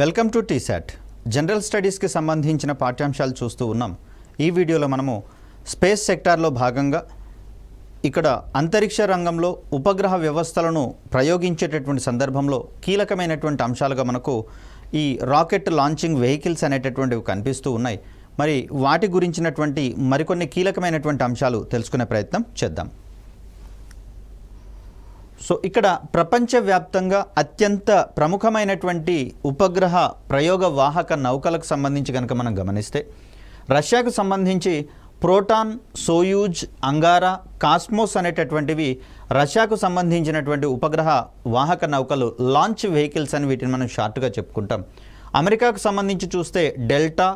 Welcome to T-SAT. General స్టడీస్కి సంబంధించిన పాఠ్యాంశాలు చూస్తూ ఉన్నాం. ఈ వీడియోలో మనము స్పేస్ సెక్టార్లో భాగంగా ఇక్కడ అంతరిక్ష రంగంలో ఉపగ్రహ వ్యవస్థలను ప్రయోగించేటటువంటి సందర్భంలో కీలకమైనటువంటి అంశాలుగా మనకు ఈ రాకెట్ లాంచింగ్ వెహికల్స్ అనేటటువంటివి కనిపిస్తూ ఉన్నాయి. మరి వాటి గురించినటువంటి మరికొన్ని కీలకమైనటువంటి అంశాలు తెలుసుకునే ప్రయత్నం చేద్దాం. సో ఇక్కడ ప్రపంచవ్యాప్తంగా అత్యంత ప్రముఖమైనటువంటి ఉపగ్రహ ప్రయోగ వాహక నౌకలకు సంబంధించి కనుక మనం గమనిస్తే రష్యాకు సంబంధించి ప్రోటాన్, సోయూజ్, అంగారా, కాస్మోస్ అనేటటువంటివి రష్యాకు సంబంధించినటువంటి ఉపగ్రహ వాహక నౌకలు, లాంచ్ వెహికల్స్ అని వీటిని మనం షార్ట్గా చెప్పుకుంటాం. అమెరికాకు సంబంధించి చూస్తే డెల్టా,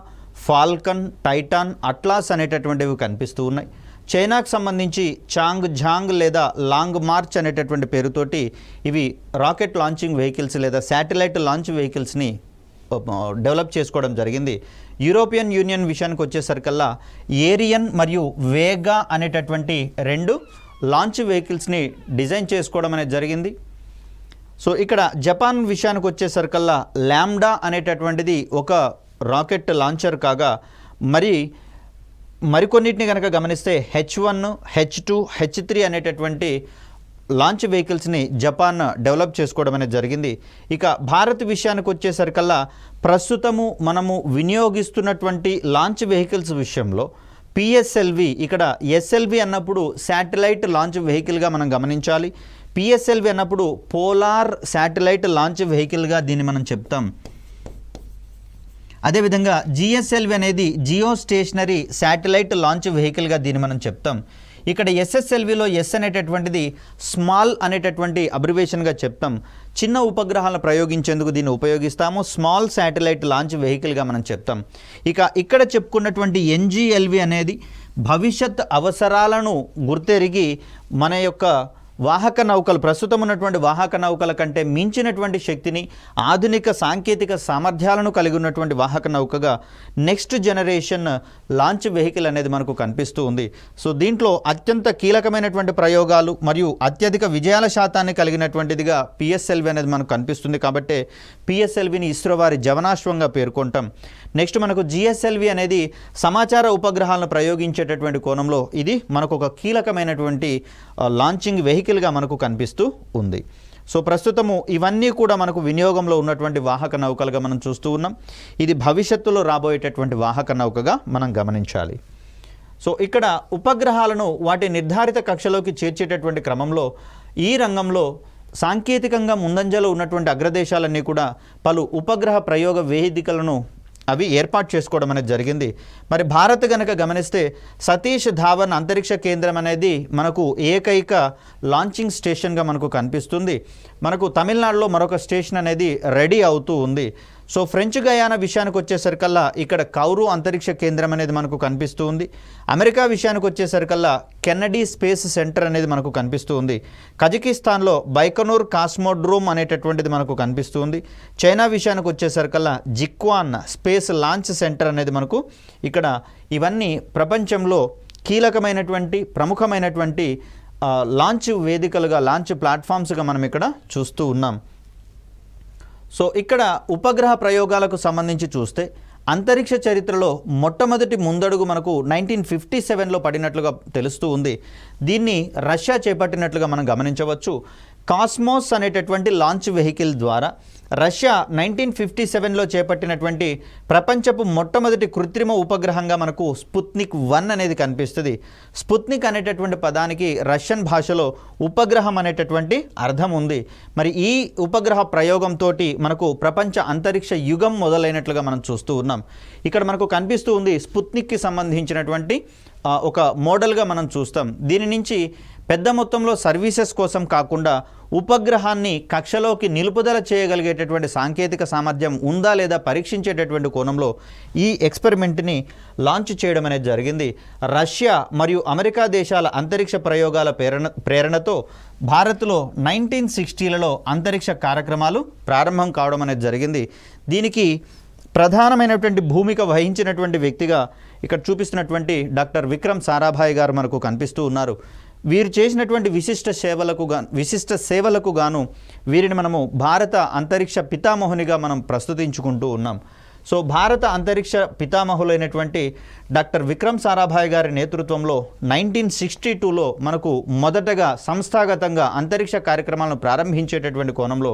ఫాల్కన్, టైటాన్, అట్లాస్ అనేటటువంటివి కనిపిస్తూ ఉన్నాయి. చైనాకు సంబంధించి చాంగ్ ఝాంగ్ లేదా లాంగ్ మార్చ్ అనేటటువంటి పేరుతోటి ఇవి రాకెట్ లాంచింగ్ వెహికల్స్ లేదా శాటిలైట్ లాంచ్ వెహికల్స్ని డెవలప్ చేసుకోవడం జరిగింది. యూరోపియన్ యూనియన్ విషయానికి వచ్చేసరికల్లా ఏరియన్ మరియు వేగా అనేటటువంటి రెండు లాంచ్ వెహికల్స్ని డిజైన్ చేసుకోవడం అనేది జరిగింది. సో ఇక్కడ జపాన్ విషయానికి వచ్చేసరికల్లా ల్యాండా అనేటటువంటిది ఒక రాకెట్ లాంచర్ కాగా మరికొన్నిటిని కనుక గమనిస్తే H1, H2, H3 అనేటటువంటి లాంచ్ వెహికల్స్ని జపాన్ డెవలప్ చేసుకోవడం అనేది జరిగింది. ఇక భారత్ విషయానికి వచ్చేసరికల్లా ప్రస్తుతము మనము వినియోగిస్తున్నటువంటి లాంచ్ వెహికల్స్ విషయంలో PSLV, ఇక్కడ SLV అన్నప్పుడు శాటిలైట్ లాంచ్ వెహికల్గా మనం గమనించాలి. PSLV అన్నప్పుడు పోలార్ శాటిలైట్ లాంచ్ వెహికల్గా దీన్ని మనం చెప్తాం. అదేవిధంగా GSLV అనేది జియో స్టేషనరీ శాటిలైట్ లాంచ్ వెహికల్గా దీన్ని మనం చెప్తాం. ఇక్కడ SSLVలో S అనేటటువంటిది స్మాల్ అనేటటువంటి అబ్రివేషన్గా చెప్తాం. చిన్న ఉపగ్రహాలను ప్రయోగించేందుకు దీన్ని ఉపయోగిస్తాము. స్మాల్ శాటిలైట్ లాంచ్ వెహికల్గా మనం చెప్తాం. ఇక్కడ చెప్పుకున్నటువంటి NGLV అనేది భవిష్యత్ అవసరాలను గుర్తెరిగి మన యొక్క వాహక నౌకలు, ప్రస్తుతం ఉన్నటువంటి వాహక నౌకల కంటే మించినటువంటి శక్తిని, ఆధునిక సాంకేతిక సామర్థ్యాలను కలిగి ఉన్నటువంటి వాహక నౌకగా నెక్స్ట్ జనరేషన్ లాంచ్ వెహికల్ అనేది మనకు కనిపిస్తూ ఉంది. సో దీంట్లో అత్యంత కీలకమైనటువంటి ప్రయోగాలు మరియు అత్యధిక విజయాల శాతాన్ని కలిగినటువంటిదిగా PSLV అనేది మనకు కనిపిస్తుంది. కాబట్టి PSLVని ఇస్రో వారి జవనాశ్వంగా పేర్కొంటాం. నెక్స్ట్ మనకు GSLV అనేది సమాచార ఉపగ్రహాలను ప్రయోగించేటటువంటి కోణంలో ఇది మనకు ఒక కీలకమైనటువంటి లాంచింగ్ వెహికల్గా మనకు కనిపిస్తూ ఉంది. సో ప్రస్తుతము ఇవన్నీ కూడా మనకు వినియోగంలో ఉన్నటువంటి వాహక నౌకలుగా మనం చూస్తూ ఉన్నాం. ఇది భవిష్యత్తులో రాబోయేటటువంటి వాహక నౌకగా మనం గమనించాలి. సో ఇక్కడ ఉపగ్రహాలను వాటి నిర్ధారిత కక్షలోకి చేర్చేటటువంటి క్రమంలో ఈ రంగంలో సాంకేతికంగా ముందంజలో ఉన్నటువంటి అగ్రదేశాలన్నీ కూడా పలు ఉపగ్రహ ప్రయోగ వేదికలను అవి ఏర్పాటు చేసుకోవడం అనేది జరిగింది. మరి భారత్ కనుక గమనిస్తే సతీష్ ధావన్ అంతరిక్ష కేంద్రం అనేది మనకు ఏకైక లాంచింగ్ స్టేషన్గా మనకు కనిపిస్తుంది. మనకు తమిళనాడులో మరొక స్టేషన్ అనేది రెడీ అవుతూ ఉంది. సో ఫ్రెంచ్ గయానా విషయానికి వచ్చేసరికల్లా ఇక్కడ కౌరు అంతరిక్ష కేంద్రం అనేది మనకు కనిపిస్తూ ఉంది. అమెరికా విషయానికి వచ్చేసరికల్లా కెన్నడీ స్పేస్ సెంటర్ అనేది మనకు కనిపిస్తూ ఉంది. కజకిస్తాన్లో బైకనూర్ కాస్మోడ్రోమ్ అనేటటువంటిది మనకు కనిపిస్తూ ఉంది. చైనా విషయానికి వచ్చేసరికల్లా జిక్వాన్ స్పేస్ లాంచ్ సెంటర్ అనేది మనకు ఇక్కడ, ఇవన్నీ ప్రపంచంలో కీలకమైనటువంటి ప్రముఖమైనటువంటి లాంచ్ వేదికలుగా, లాంచ్ ప్లాట్ఫామ్స్గా మనం ఇక్కడ చూస్తూ ఉన్నాం. సో ఇక్కడ ఉపగ్రహ ప్రయోగాలకు సంబంధించి చూస్తే అంతరిక్ష చరిత్రలో మొట్టమొదటి ముందడుగు మనకు 1957లో పడినట్లుగా తెలుస్తూ ఉంది. దీన్ని రష్యా చేపట్టినట్లుగా మనం గమనించవచ్చు. కాస్మోస్ అనేటటువంటి లాంచ్ వెహికల్ ద్వారా రష్యా 1957లో చేపట్టినటువంటి ప్రపంచపు మొట్టమొదటి కృత్రిమ ఉపగ్రహంగా మనకు స్పుత్నిక్ 1 అనేది కనిపిస్తుంది. స్పుత్నిక్ అనేటటువంటి పదానికి రష్యన్ భాషలో ఉపగ్రహం అనేటటువంటి అర్థం ఉంది. మరి ఈ ఉపగ్రహ ప్రయోగంతో మనకు ప్రపంచ అంతరిక్ష యుగం మొదలైనట్లుగా మనం చూస్తూ ఉన్నాం. ఇక్కడ మనకు కనిపిస్తూ ఉంది స్పుత్నిక్కి సంబంధించినటువంటి ఒక మోడల్గా మనం చూస్తాం. దీని నుంచి పెద్ద మొత్తంలో సర్వీసెస్ కోసం కాకుండా ఉపగ్రహాన్ని కక్షలోకి నిలుపుదల చేయగలిగేటటువంటి సాంకేతిక సామర్థ్యం ఉందా లేదా పరీక్షించేటటువంటి కోణంలో ఈ ఎక్స్పెరిమెంట్ని లాంచ్ చేయడం అనేది జరిగింది. రష్యా మరియు అమెరికా దేశాల అంతరిక్ష ప్రయోగాల ప్రేరణతో భారత్లో 1960లలో అంతరిక్ష కార్యక్రమాలు ప్రారంభం కావడం అనేది జరిగింది. దీనికి ప్రధానమైనటువంటి భూమిక వహించినటువంటి వ్యక్తిగా ఇక్కడ చూపిస్తున్నటువంటి డాక్టర్ విక్రమ్ సారాభాయ్ గారు మనకు కనిపిస్తూ ఉన్నారు. వీరు చేసినటువంటి విశిష్ట సేవలకు గాను వీరిని మనము భారత అంతరిక్ష పితామహునిగా మనం ప్రస్తుతించుకుంటూ ఉన్నాం. సో భారత అంతరిక్ష పితామహులైనటువంటి డాక్టర్ విక్రమ్ సారాభాయ్ గారి నేతృత్వంలో 1962లో మనకు మొదటగా సంస్థాగతంగా అంతరిక్ష కార్యక్రమాలను ప్రారంభించేటటువంటి కోణంలో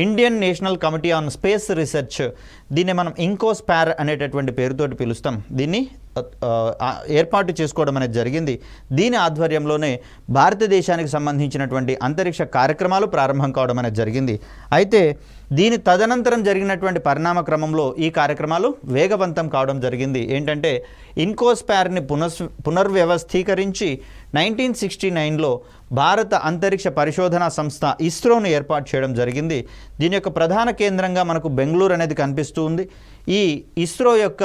Indian national committee on space research, దీన్ని మనం ఇంకోస్పార్ అనేటటువంటి పేరుతోటి పిలుస్తాం, దీన్ని ఏర్పాటు చేసుకోవడం అనేది జరిగింది. దీని ఆధ్వర్యంలోనే భారతదేశానికి సంబంధించినటువంటి అంతరిక్ష కార్యక్రమాలు ప్రారంభం కావడం అనేది జరిగింది. అయితే దీని తదనంతరం జరిగినటువంటి పరిణామ క్రమంలో ఈ కార్యక్రమాలు వేగవంతం కావడం జరిగింది. ఏంటంటే ఇన్కోస్పార్ని పునర్వ్యవస్థీకరించి 1969లో భారత అంతరిక్ష పరిశోధనా సంస్థ ఇస్రోను ఏర్పాటు చేయడం జరిగింది. దీని యొక్క ప్రధాన కేంద్రంగా మనకు బెంగళూరు అనేది కనిపిస్తూ ఉంది. ఈ ఇస్రో యొక్క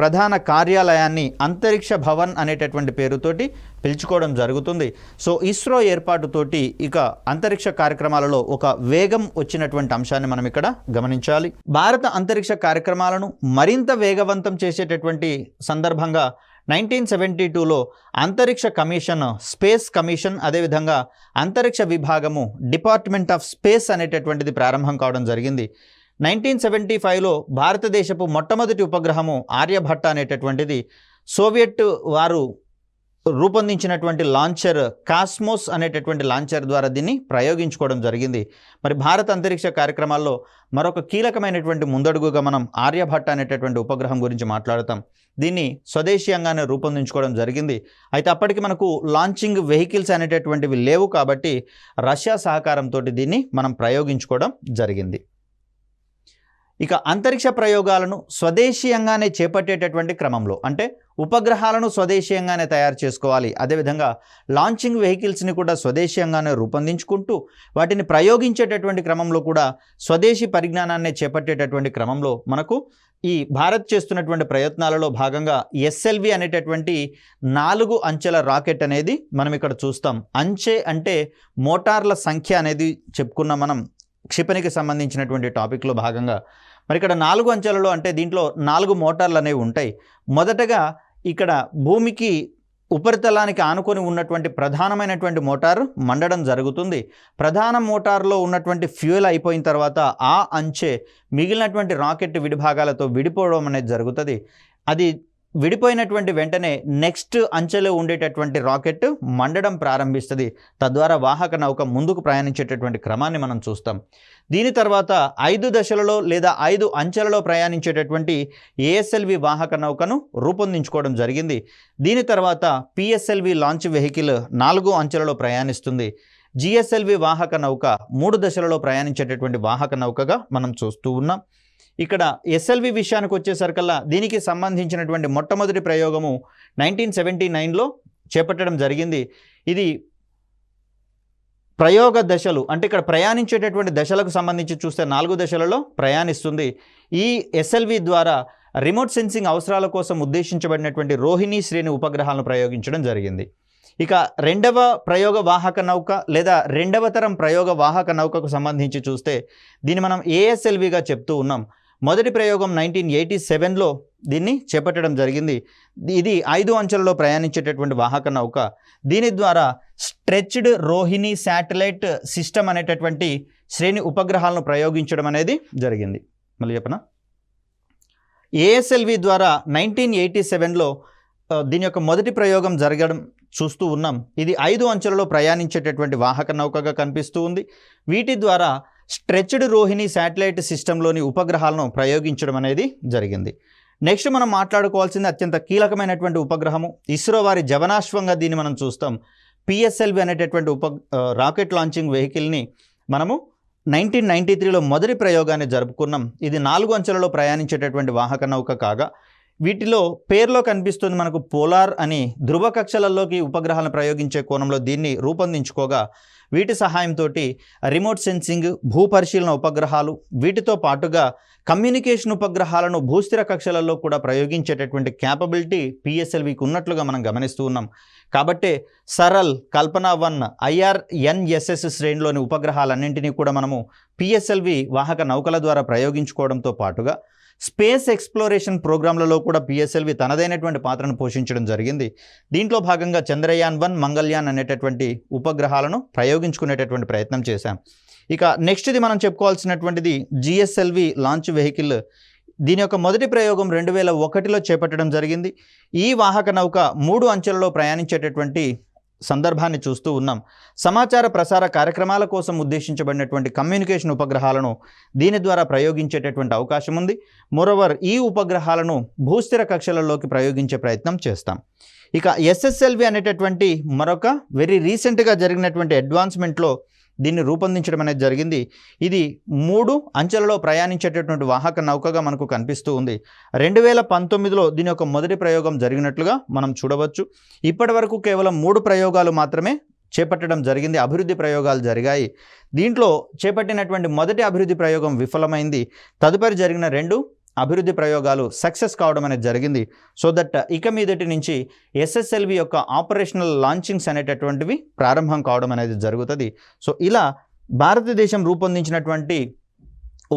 ప్రధాన కార్యాలయాన్ని అంతరిక్ష భవన్ అనేటటువంటి పేరుతోటి పిలుచుకోవడం జరుగుతుంది. సో ఇస్రో ఏర్పాటుతోటి ఇక అంతరిక్ష కార్యక్రమాలలో ఒక వేగం వచ్చినటువంటి అంశాన్ని మనం ఇక్కడ గమనించాలి. భారత అంతరిక్ష కార్యక్రమాలను మరింత వేగవంతం చేసేటటువంటి సందర్భంగా 1972లో అంతరిక్ష కమిషన్, స్పేస్ కమిషన్, అదేవిధంగా అంతరిక్ష విభాగము, డిపార్ట్మెంట్ ఆఫ్ స్పేస్ అనేటటువంటిది ప్రారంభం కావడం జరిగింది. 1975లో భారతదేశపు మొట్టమొదటి ఉపగ్రహము ఆర్యభట్ట అనేటటువంటిది సోవియట్ వారు రూపొందించినటువంటి లాంచర్ కాస్మోస్ అనేటటువంటి లాంచర్ ద్వారా దీన్ని ప్రయోగించుకోవడం జరిగింది. మరి భారత అంతరిక్ష కార్యక్రమాల్లో మరొక కీలకమైనటువంటి ముందడుగుగా మనం ఆర్యభట్ట అనేటటువంటి ఉపగ్రహం గురించి మాట్లాడతాం. దీన్ని స్వదేశీయంగానే రూపొందించుకోవడం జరిగింది. అయితే అప్పటికి మనకు లాంచింగ్ వెహికల్స్ అనేటటువంటివి లేవు కాబట్టి రష్యా సహకారంతో దీన్ని మనం ప్రయోగించుకోవడం జరిగింది. ఇక అంతరిక్ష ప్రయోగాలను స్వదేశీయంగానే చేపట్టేటటువంటి క్రమంలో, అంటే ఉపగ్రహాలను స్వదేశీయంగానే తయారు చేసుకోవాలి, అదేవిధంగా లాంచింగ్ వెహికల్స్ని కూడా స్వదేశీయంగానే రూపొందించుకుంటూ వాటిని ప్రయోగించేటటువంటి క్రమంలో కూడా స్వదేశీ పరిజ్ఞానాన్ని చేపట్టేటటువంటి క్రమంలో మనకు ఈ భారత్ చేస్తున్నటువంటి ప్రయత్నాలలో భాగంగా ఎస్ఎల్వి అనేటటువంటి 4 అంచెల రాకెట్ అనేది మనం ఇక్కడ చూస్తాం. అంచె అంటే మోటార్ల సంఖ్య అనేది చెప్పుకున్నాం మనం క్షిపణికి సంబంధించినటువంటి టాపిక్లో భాగంగా. మరి ఇక్కడ 4 అంచెలలో అంటే దీంట్లో 4 మోటార్లు అనేవి ఉంటాయి. మొదటగా ఇక్కడ భూమికి ఉపరితలానికి ఆనుకొని ఉన్నటువంటి ప్రధానమైనటువంటి మోటారు మండడం జరుగుతుంది. ప్రధాన మోటార్లో ఉన్నటువంటి ఫ్యూయల్ అయిపోయిన తర్వాత ఆ అంచె మిగిలినటువంటి రాకెట్ విడిభాగాలతో విడిపోవడం అనేది జరుగుతుంది. అది విడిపోయినటువంటి వెంటనే నెక్స్ట్ అంచెలో ఉండేటటువంటి రాకెట్ మండడం ప్రారంభిస్తుంది. తద్వారా వాహక నౌక ముందుకు ప్రయాణించేటటువంటి క్రమాన్ని మనం చూస్తాం. దీని తర్వాత 5 దశలలో లేదా 5 అంచెలలో ప్రయాణించేటటువంటి ఏఎస్ఎల్వి వాహక నౌకను రూపొందించుకోవడం జరిగింది. దీని తర్వాత పిఎస్ఎల్వి లాంచ్ వెహికల్ 4 అంచెలలో ప్రయాణిస్తుంది. జిఎస్ఎల్వి వాహక నౌక 3 దశలలో ప్రయాణించేటటువంటి వాహక నౌకగా మనం చూస్తూ ఉన్నాం. ఇక్కడ ఎస్ఎల్వి విషయానికి వచ్చేసరికల్లా దీనికి సంబంధించినటువంటి మొట్టమొదటి ప్రయోగము 1979లో చేపట్టడం జరిగింది. ఇది ప్రయోగ దశలు అంటే ఇక్కడ ప్రయాణించేటటువంటి దశలకు సంబంధించి చూస్తే 4 దశలలో ప్రయాణిస్తుంది. ఈ ఎస్ఎల్వి ద్వారా రిమోట్ సెన్సింగ్ అవసరాల కోసం ఉద్దేశించబడినటువంటి రోహిణి శ్రేణి ఉపగ్రహాలను ప్రయోగించడం జరిగింది. ఇక రెండవ ప్రయోగ వాహక నౌక లేదా రెండవ తరం ప్రయోగ వాహక నౌకకు సంబంధించి చూస్తే దీన్ని మనం ఏఎస్ఎల్విగా చెప్తూ ఉన్నాం. మొదటి ప్రయోగం 1987లో దీన్ని చేపట్టడం జరిగింది. ఇది 5 అంచెలలో ప్రయాణించేటటువంటి వాహక నౌక. దీని ద్వారా స్ట్రెచ్డ్ రోహిణి శాటిలైట్ సిస్టమ్ అనేటటువంటి శ్రేణి ఉపగ్రహాలను ప్రయోగించడం అనేది జరిగింది. మళ్ళీ చెప్పనా, ఏఎస్ఎల్వి ద్వారా 1987లో దీని యొక్క మొదటి ప్రయోగం జరగడం చూస్తూ ఉన్నాం. ఇది 5 అంచెలలో ప్రయాణించేటటువంటి వాహక నౌకగా కనిపిస్తూ ఉంది. వీటి ద్వారా స్ట్రెచ్డ్ రోహిణి శాటిలైట్ సిస్టంలోని ఉపగ్రహాలను ప్రయోగించడం అనేది జరిగింది. నెక్స్ట్ మనం మాట్లాడుకోవాల్సింది అత్యంత కీలకమైనటువంటి ఉపగ్రహము ఇస్రో వారి జవనాశ్వంగా దీన్ని మనం చూస్తాం. పిఎస్ఎల్వి అనేటటువంటి రాకెట్ లాంచింగ్ వెహికల్ని మనము 1993లో మొదటి ప్రయోగాన్ని జరుపుకున్నాం. ఇది 4 అంచెలలో ప్రయాణించేటటువంటి వాహక నౌక కాగా వీటిలో పేర్లో కనిపిస్తుంది మనకు పోలార్ అని, ధృవ కక్షలలోకి ఉపగ్రహాలను ప్రయోగించే కోణంలో దీన్ని రూపొందించుకోగా వీటి సహాయంతో రిమోట్ సెన్సింగ్, భూపరిశీలన ఉపగ్రహాలు, వీటితో పాటుగా కమ్యూనికేషన్ ఉపగ్రహాలను భూస్థిర కక్షలలో కూడా ప్రయోగించేటటువంటి క్యాపబిలిటీ పిఎస్ఎల్వికి ఉన్నట్లుగా మనం గమనిస్తూ ఉన్నాం. కాబట్టే సరల్, కల్పన 1, IRNSS శ్రేణిలోని ఉపగ్రహాలన్నింటినీ కూడా మనము పిఎస్ఎల్వి వాహక నౌకల ద్వారా ప్రయోగించుకోవడంతో పాటుగా స్పేస్ ఎక్స్ప్లోరేషన్ ప్రోగ్రాంలలో కూడా పిఎస్ఎల్వి తనదైనటువంటి పాత్రను పోషించడం జరిగింది. దీంట్లో భాగంగా చంద్రయాన్-1, మంగళయాన్ అనేటటువంటి ఉపగ్రహాలను ప్రయోగించుకునేటటువంటి ప్రయత్నం చేశాం. ఇక నెక్స్ట్ది మనం చెప్పుకోవాల్సినటువంటిది జిఎస్ఎల్వి లాంచ్ వెహికల్. దీని యొక్క మొదటి ప్రయోగం 2001లో చేపట్టడం జరిగింది. ఈ వాహక నౌక 3 అంచెలలో ప్రయాణించేటటువంటి సందర్భాన్ని చూస్తూ ఉన్నాం. సమాచార ప్రసార కార్యక్రమాల కోసం ఉద్దేశించబడినటువంటి కమ్యూనికేషన్ ఉపగ్రహాలను దీని ద్వారా ప్రయోగించేటటువంటి అవకాశం ఉంది. మోరోవర్ ఈ ఉపగ్రహాలను భూస్థిర కక్షలలోకి ప్రయోగించే ప్రయత్నం చేస్తాం. ఇక ఎస్ఎస్ఎల్వి అనేటటువంటి మరొక వెరీ రీసెంట్గా జరిగినటువంటి అడ్వాన్స్మెంట్లో దీన్ని రూపొందించడం అనేది జరిగింది. ఇది 3 అంచెలలో ప్రయాణించేటటువంటి వాహక నౌకగా మనకు కనిపిస్తూ ఉంది. 2019లో దీని యొక్క మొదటి ప్రయోగం జరిగినట్లుగా మనం చూడవచ్చు. ఇప్పటి వరకు కేవలం 3 ప్రయోగాలు మాత్రమే చేపట్టడం జరిగింది, అభివృద్ధి ప్రయోగాలు జరిగాయి. దీంట్లో చేపట్టినటువంటి మొదటి అభివృద్ధి ప్రయోగం విఫలమైంది. తదుపరి జరిగిన 2 అభివృద్ధి ప్రయోగాలు సక్సెస్ కావడం అనేది జరిగింది. సో దట్ ఇక మీదటి నుంచి ఎస్ఎస్ఎల్వి యొక్క ఆపరేషనల్ లాంచింగ్స్ అనేటటువంటివి ప్రారంభం కావడం అనేది జరుగుతుంది. సో ఇలా భారతదేశం రూపొందించినటువంటి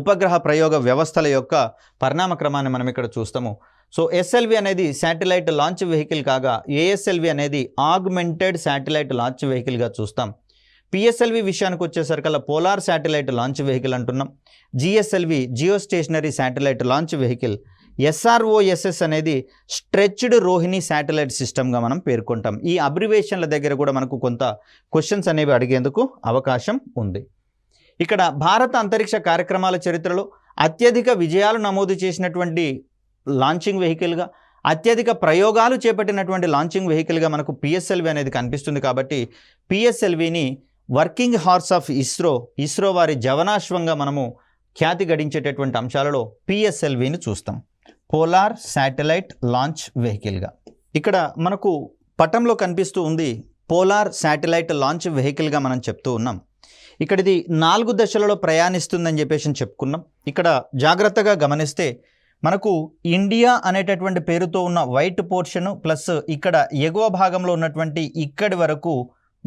ఉపగ్రహ ప్రయోగ వ్యవస్థల యొక్క పరిణామ క్రమాన్ని మనం ఇక్కడ చూస్తాము. సో ఎస్ఎల్వి అనేది శాటిలైట్ లాంచ్ వెహికల్ కాగా ఏఎస్ఎల్వి అనేది ఆగ్మెంటెడ్ శాటిలైట్ లాంచ్ వెహికల్గా చూస్తాం. పిఎస్ఎల్వి విషయానికి వచ్చేసరికల్లా పోలార్ శాటిలైట్ లాంచ్ వెహికల్ అంటున్నాం. GSLV geostationary satellite launch vehicle. SROSS అనేది స్ట్రెచ్డ్ రోహిణి శాటిలైట్ సిస్టమ్గా మనం పేర్కొంటాం. ఈ అబ్రివేషన్ల దగ్గర కూడా మనకు కొంత క్వశ్చన్స్ అనేవి అడిగేందుకు అవకాశం ఉంది. ఇక్కడ భారత అంతరిక్ష కార్యక్రమాల చరిత్రలో అత్యధిక విజయాలు నమోదు చేసినటువంటి లాంచింగ్ వెహికల్గా, అత్యధిక ప్రయోగాలు చేపట్టినటువంటి లాంచింగ్ వెహికల్గా మనకు పిఎస్ఎల్వి అనేది కనిపిస్తుంది. కాబట్టి పిఎస్ఎల్విని వర్కింగ్ హార్స్ ఆఫ్ ఇస్రో వారి జవనాశ్వంగా మనము ఖ్యాతి గడించేటటువంటి అంశాలలో పిఎస్ఎల్విని చూస్తాం, పోలార్ శాటిలైట్ లాంచ్ వెహికల్గా. ఇక్కడ మనకు పటంలో కనిపిస్తూ ఉంది పోలార్ శాటిలైట్ లాంచ్ వెహికల్గా మనం చెప్తూ ఉన్నాం. ఇక్కడ ఇది 4 దశలలో ప్రయాణిస్తుందని చెప్పేసి చెప్పుకున్నాం. ఇక్కడ జాగ్రత్తగా గమనిస్తే మనకు ఇండియా అనేటటువంటి పేరుతో ఉన్న వైట్ పోర్షను ప్లస్ ఇక్కడ ఎగువ భాగంలో ఉన్నటువంటి ఇక్కడి వరకు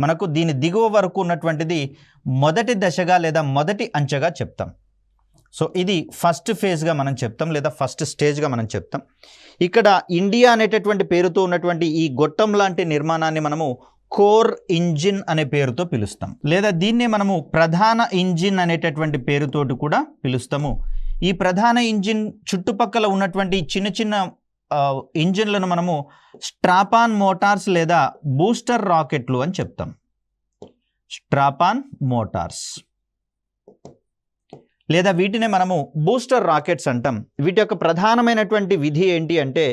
మనకు దీని దిగువ వరకు ఉన్నటువంటిది మొదటి దశగా లేదా మొదటి అంచెగా చెప్తాం. సో ఇది ఫస్ట్ ఫేజ్గా మనం చెప్తాం లేదా ఫస్ట్ స్టేజ్గా మనం చెప్తాం. ఇక్కడ ఇండియా అనేటటువంటి పేరుతో ఉన్నటువంటి ఈ గొట్టం లాంటి నిర్మాణాన్ని మనము కోర్ ఇంజిన్ అనే పేరుతో పిలుస్తాం, లేదా దీన్నే మనము ప్రధాన ఇంజిన్ అనేటటువంటి పేరుతోటి కూడా పిలుస్తాము. ఈ ప్రధాన ఇంజిన్ చుట్టుపక్కల ఉన్నటువంటి చిన్న చిన్న ఇంజిన్లను మనము స్ట్రాపాన్ మోటార్స్ లేదా బూస్టర్ రాకెట్లు అని చెప్తాం. స్ట్రాపాన్ మోటార్స్ లేదా వీటినే మనము బూస్టర్ రాకెట్స్ అంటాం. వీటి యొక్క ప్రధానమైనటువంటి విధి ఏంటి అంటే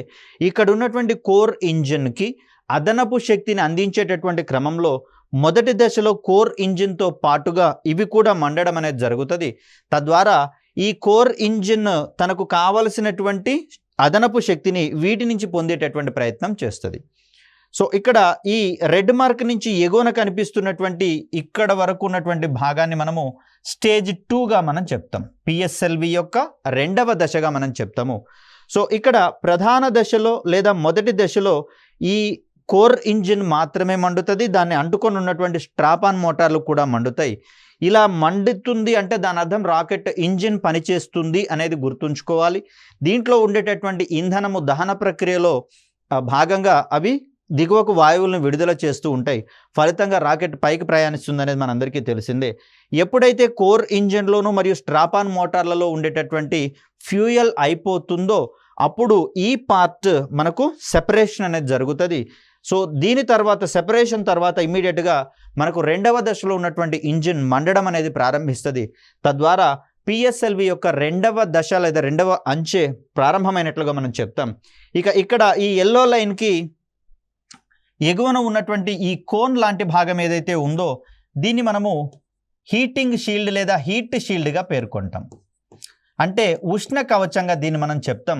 ఇక్కడ ఉన్నటువంటి కోర్ ఇంజిన్కి అదనపు శక్తిని అందించేటటువంటి క్రమంలో మొదటి దశలో కోర్ ఇంజిన్తో పాటుగా ఇవి కూడా మండడం అనేది జరుగుతుంది. తద్వారా ఈ కోర్ ఇంజిన్ తనకు కావలసినటువంటి అదనపు శక్తిని వీటి నుంచి పొందేటటువంటి ప్రయత్నం చేస్తుంది. సో ఇక్కడ ఈ రెడ్ మార్క్ నుంచి ఎగువన కనిపిస్తున్నటువంటి ఇక్కడ వరకు ఉన్నటువంటి భాగాన్ని మనము స్టేజ్ 2గా మనం చెప్తాం. పిఎస్ఎల్వి యొక్క 2వ దశగా మనం చెప్తాము. సో ఇక్కడ ప్రధాన దశలో లేదా మొదటి దశలో ఈ కోర్ ఇంజిన్ మాత్రమే మండుతుంది, దాన్ని అంటుకొని ఉన్నటువంటి స్ట్రాపాన్ మోటార్లు కూడా మండుతాయి. ఇలా మండుతుంది అంటే దాని అర్థం రాకెట్ ఇంజిన్ పనిచేస్తుంది అనేది గుర్తుంచుకోవాలి. దీంట్లో ఉండేటటువంటి ఇంధనము దహన ప్రక్రియలో భాగంగా అవి దిగువకు వాయువులను విడుదల చేస్తూ ఉంటాయి. ఫలితంగా రాకెట్ పైకి ప్రయాణిస్తుంది అనేది మనందరికీ తెలిసిందే. ఎప్పుడైతే కోర్ ఇంజిన్లోనూ మరియు స్ట్రాపాన్ మోటార్లలో ఉండేటటువంటి ఫ్యూయల్ అయిపోతుందో అప్పుడు ఈ పార్ట్ మనకు సెపరేషన్ అనేది జరుగుతుంది. సో దీని తర్వాత సెపరేషన్ తర్వాత ఇమ్మీడియట్గా మనకు 2వ దశలో ఉన్నటువంటి ఇంజిన్ మండడం అనేది ప్రారంభిస్తుంది. తద్వారా పిఎస్ఎల్వి యొక్క 2వ దశ లేదా 2వ అంచె ప్రారంభమైనట్లుగా మనం చెప్తాం. ఇక ఇక్కడ ఈ ఎల్లో లైన్కి ఎగువన ఉన్నటువంటి ఈ కోన్ లాంటి భాగం ఏదైతే ఉందో దీన్ని మనము హీటింగ్ షీల్డ్ లేదా హీట్ షీల్డ్గా పేర్కొంటాం. అంటే ఉష్ణ కవచంగా దీన్ని మనం చెప్తాం.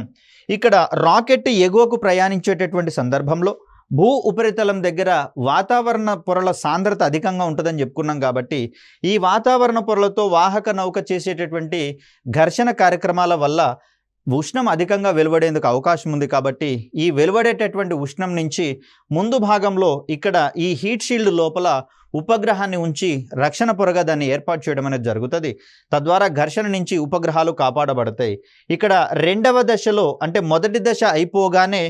ఇక్కడ రాకెట్ ఎగువకు ప్రయాణించేటటువంటి సందర్భంలో భూ ఉపరితలం దగ్గర వాతావరణ పొరల సాంద్రత అధికంగా ఉంటుందని చెప్పుకున్నాం. కాబట్టి ఈ వాతావరణ పొరలతో వాహక నౌక చేసేటటువంటి ఘర్షణ కార్యక్రమాల వల్ల ఉష్ణం అధికంగా వెలువడేందుకు అవకాశం ఉంది. కాబట్టి ఈ వెలువడేటటువంటి ఉష్ణం నుంచి ముందు భాగంలో ఇక్కడ ఈ హీట్ షీల్డ్ లోపల ఉపగ్రహాన్ని ఉంచి రక్షణ పొరగా దాన్ని ఏర్పాటు చేయడం అనేది జరుగుతుంది. తద్వారా ఘర్షణ నుంచి ఉపగ్రహాలు కాపాడబడతాయి. ఇక్కడ రెండవ దశలో అంటే మొదటి దశ అయిపోగానే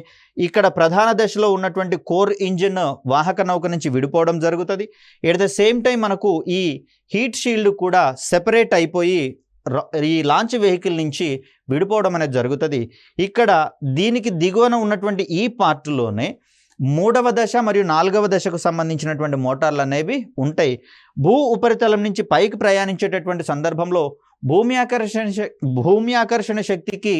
ఇక్కడ ప్రధాన దశలో ఉన్నటువంటి కోర్ ఇంజిన్ వాహక నౌక నుంచి విడిపోవడం జరుగుతుంది. ఎట్ ద సేమ్ టైం మనకు ఈ హీట్ షీల్డ్ కూడా సెపరేట్ అయిపోయి ఈ లాంచ్ వెహికల్ నుంచి విడిపోవడం అనేది జరుగుతుంది. ఇక్కడ దీనికి దిగువన ఉన్నటువంటి ఈ పార్ట్లోనే మూడవ దశ మరియు నాలుగవ దశకు సంబంధించినటువంటి మోటార్లు అనేవి ఉంటాయి. భూ ఉపరితలం నుంచి పైకి ప్రయాణించేటటువంటి సందర్భంలో భూమి ఆకర్షణ శక్తికి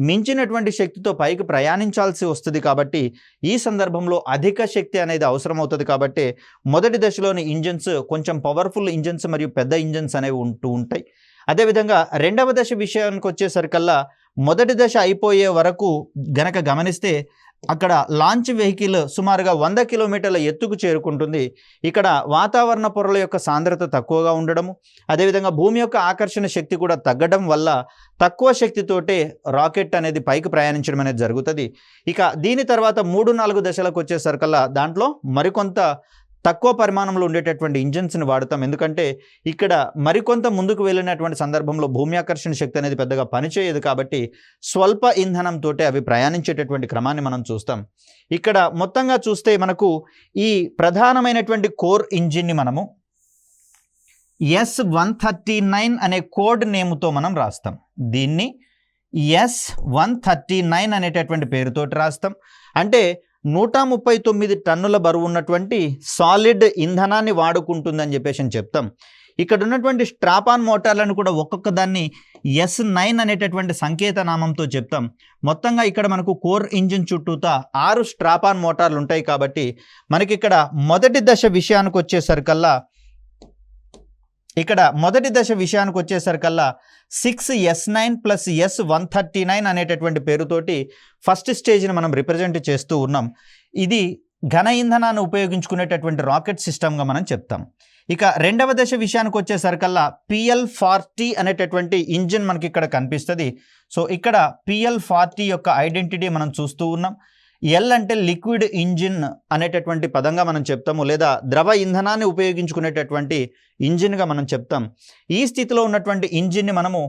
మించినటువంటి శక్తితో పైకి ప్రయాణించాల్సి వస్తుంది. కాబట్టి ఈ సందర్భంలో అధిక శక్తి అనేది అవసరం అవుతుంది. కాబట్టి మొదటి దశలోని ఇంజిన్స్ కొంచెం పవర్ఫుల్ ఇంజిన్స్ మరియు పెద్ద ఇంజిన్స్ అనేవి ఉంటాయి. అదేవిధంగా రెండవ దశ విషయానికి వచ్చేసరికల్లా మొదటి దశ అయిపోయే వరకు గనక గమనిస్తే అక్కడ లాంచ్ వెహికల్ సుమారుగా 100 కిలోమీటర్ల ఎత్తుకు చేరుకుంటుంది. ఇక్కడ వాతావరణ పొరల యొక్క సాంద్రత తక్కువగా ఉండడము, అదేవిధంగా భూమి యొక్క ఆకర్షణ శక్తి కూడా తగ్గడం వల్ల తక్కువ శక్తితోటే రాకెట్ అనేది పైకి ప్రయాణించడం అనేది జరుగుతుంది. ఇక దీని తర్వాత 3-4 దశలకు వచ్చేసరికల్లా దాంట్లో మరికొంత తక్కువ పరిమాణంలో ఉండేటటువంటి ఇంజిన్స్ని వాడతాం. ఎందుకంటే ఇక్కడ మరికొంత ముందుకు వెళ్ళినటువంటి సందర్భంలో భూమి ఆకర్షణ శక్తి అనేది పెద్దగా పనిచేయదు. కాబట్టి స్వల్ప ఇంధనంతో అవి ప్రయాణించేటటువంటి క్రమాన్ని మనం చూస్తాం. ఇక్కడ మొత్తంగా చూస్తే మనకు ఈ ప్రధానమైనటువంటి కోర్ ఇంజిన్ని మనము S139 అనే కోడ్ నేమ్తో మనం రాస్తాం. దీన్ని S139 అనేటటువంటి పేరుతోటి రాస్తాం. అంటే 139 టన్నుల బరువు ఉన్నటువంటి సాలిడ్ ఇంధనాన్ని వాడుకుంటుందని చెప్పేసి చెప్తాం. ఇక్కడ ఉన్నటువంటి స్ట్రాపాన్ మోటార్లను కూడా ఒక్కొక్క దాన్ని S9 అనేటటువంటి సంకేత నామంతో చెప్తాం. మొత్తంగా ఇక్కడ మనకు కోర్ ఇంజిన్ చుట్టూతా 6 స్ట్రాపాన్ మోటార్లు ఉంటాయి. కాబట్టి మనకి ఇక్కడ మొదటి దశ విషయానికి వచ్చేసరికల్లా 6S9 ప్లస్ S139 అనేటటువంటి పేరుతోటి ఫస్ట్ స్టేజ్ని మనం రిప్రజెంట్ చేస్తూ ఉన్నాం. ఇది ఘన ఇంధనాన్ని ఉపయోగించుకునేటటువంటి రాకెట్ సిస్టమ్గా మనం చెప్తాం. ఇక రెండవ దశ విషయానికి వచ్చేసరికల్లా PL40 అనేటటువంటి ఇంజిన్ మనకి ఇక్కడ కనిపిస్తుంది. సో ఇక్కడ PL40 యొక్క ఐడెంటిటీ మనం చూస్తూ ఉన్నాం. ఎల్ అంటే లిక్విడ్ ఇంజిన్ అనేటటువంటి పదంగా మనం చెప్తాము, లేదా ద్రవ ఇంధనాన్ని ఉపయోగించుకునేటటువంటి ఇంజిన్గా మనం చెప్తాం. ఈ స్థితిలో ఉన్నటువంటి ఇంజిన్ని మనము